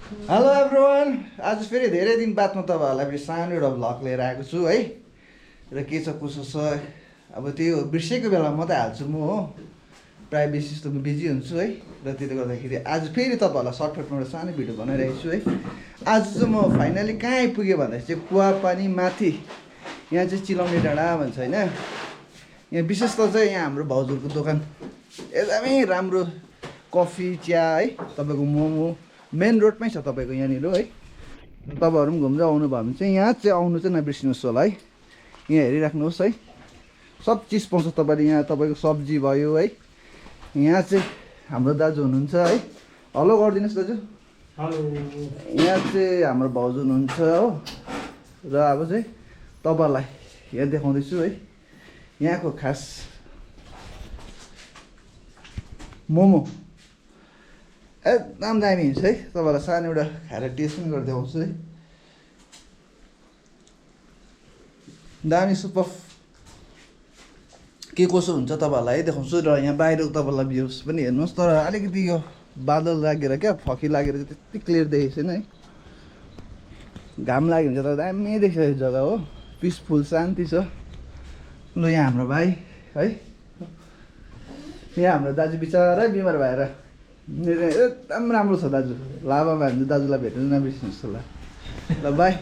Hello everyone, आज फेरि धेरै दिन बादमा तपाईँहरूलाई फेरि सानो एउटा भ्लग लिएर आएको छु है। र के छ कसो छ अब त्यो बिर्सेको बेलामा मात्रै हाल्छु म हो, प्रायः बेसी जस्तो म बिजी हुन्छु है। र त्यसले गर्दाखेरि आज फेरि तपाईँहरूलाई सर्टकटमा एउटा सानो भिडियो बनाइरहेको छु है। आज चाहिँ म फाइनली कहाँ आइपुगेँ भन्दाखेरि चाहिँ कुवापानी माथि, यहाँ चाहिँ चिलाउने डाँडा भन्छ होइन। यहाँ विशेष त चाहिँ यहाँ हाम्रो भाउजूको दोकान एकदमै राम्रो, कफी चिया है, तपाईँको मोमो मेन रोडमै छ तपाईँको यहाँनिर है। तपाईँहरू पनि घुम्दै आउनुभयो भने चाहिँ यहाँ चाहिँ आउनु चाहिँ नबिर्सिनुहोस् होला है। यहाँ हेरिराख्नुहोस् है, सब चिज पाउँछ तपाईँले। यहाँ तपाईँको सब्जी भयो है। यहाँ चाहिँ हाम्रो दाजु हुनुहुन्छ है, हेलो गरिदिनुहोस् दाजु। हेलो। यहाँ चाहिँ हाम्रो भाउजू हुनुहुन्छ हो। र अब चाहिँ तपाईँहरूलाई यहाँ देखाउँदैछु है, यहाँको खास मोमो एकदम दामी हुन्छ है। तपाईँलाई सानो एउटा खाएर टेस्ट पनि गरेर देखाउँछु है। दामी सुपर के कसो हुन्छ तपाईँहरूलाई है देखाउँछु। र यहाँ बाहिरको तपाईँलाई भ्युज पनि हेर्नुहोस्, तर अलिकति यो बादल लागेर क्या फकी लागेर चाहिँ त्यति क्लियर देखेको छैन है। घाम लाग्यो भने चाहिँ त दामी देख्छ यो जग्गा हो, पिसफुल शान्ति छ। ल यहाँ हाम्रो भाइ है, यहाँ हाम्रो दाजु बिचरा बिमार भएर एकदम राम्रो छ दाजु। लाभामा हामी दाजुलाई भेट्नु नबिर्सिनुहोस् होला। ल बाई।